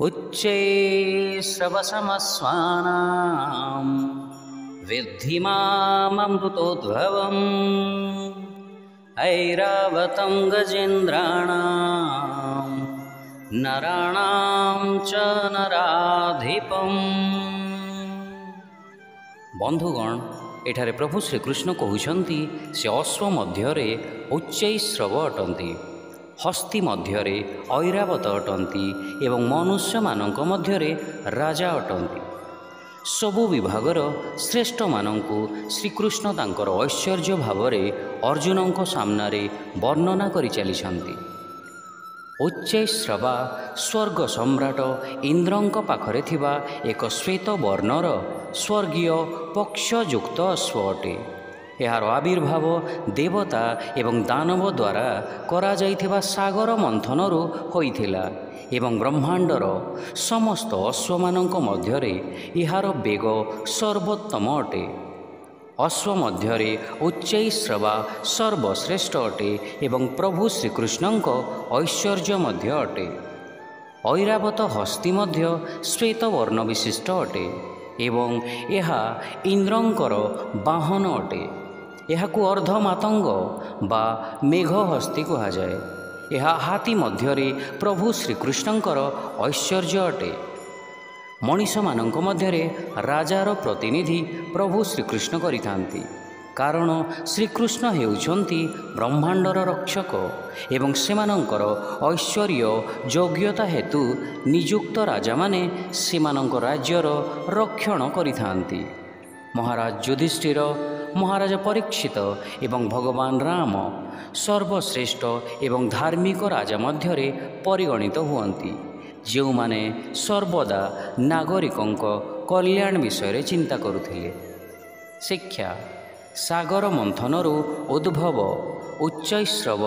उच्चैः विद्धि माममृतोद्भवम् ऐरावतं गजेन्द्राणां नराणां च नराधिपम्। बंधुगण, एठारे प्रभु श्रीकृष्ण कहउछन्ति से अश्व मध्यरे उच्चैश्रव अटन्ति, हस्ती मध्यरे ऐरावत अटन्ति एवं मनुष्य मानक मध्यरे राजा अटन्ति। सबु विभागर श्रेष्ठ मानंकु श्रीकृष्ण तांकर ऐश्वर्य भावरे अर्जुनंक सामनारे वर्णना करि चलिछन्ति। उच्चैश्रवा स्वर्ग सम्राट इंद्रंक पाखरे थिबा एक श्वेत वर्णर स्वर्गीय पक्षयुक्त अश्व अटे। यार आविर्भाव देवता एवं दानव द्वारा करा जाइथिबा सागर मंथनरु होइथिला एवं ब्रह्मांडर समस्त अश्वमानंक मध्यरे इहार बेग सर्वोत्तम अटे। अश्व मध्यरे उच्चैश्रवा सर्वश्रेष्ठ अटे एवं प्रभु श्रीकृष्णंक ऐश्वर्य मध्य अटे। ऐरावत हस्ती मध्य श्वेत वर्ण विशिष्ट अटे एवं यहा इंद्रंकर वाहन अटे। यहाकु अर्धमातंग बा मेघ हस्ती कहा जाए। यह हाथी मध्यरे प्रभु श्रीकृष्णंकर ऐश्वर्य अटे। मनीष मानक मध्यरे राजार प्रतिनिधि प्रभु श्रीकृष्ण करिथांती, कारण श्रीकृष्ण हेउछन्ति ब्रह्मांडर रक्षक एवं सेमानंकर ऐश्वर्य योग्यता हेतु नियुक्त राजा माने सेमानंक राज्यर रक्षण करिथांती। महाराज युधिष्ठिर, महाराज परीक्षित एवं भगवान राम सर्वश्रेष्ठ एवं धार्मिक राजा मध्यरे परिगणित हुअन्ति, जो माने सर्वदा नागरिकंक कल्याण विषय चिंता करुथिले। शिक्षा सागर मंथनरु उद्भव उच्चैश्रव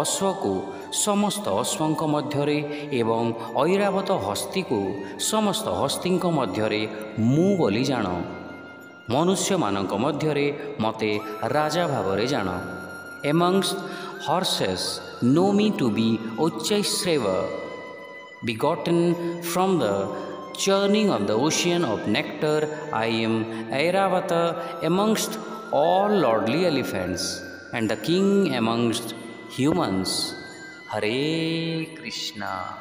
अश्वकु समस्त अश्वंक मध्यरे एवं ऐरावत हस्ती को समस्त हस्तींक मध्यरे मु बोली जान। मनुष्य मानक मध्यरे मते राजा भावरे जान। Amongst horses know me to be Uchchaishrava, begotten from the churning of the ocean of nectar. I am Airavata amongst all lordly elephants and the king amongst humans. Hare Krishna.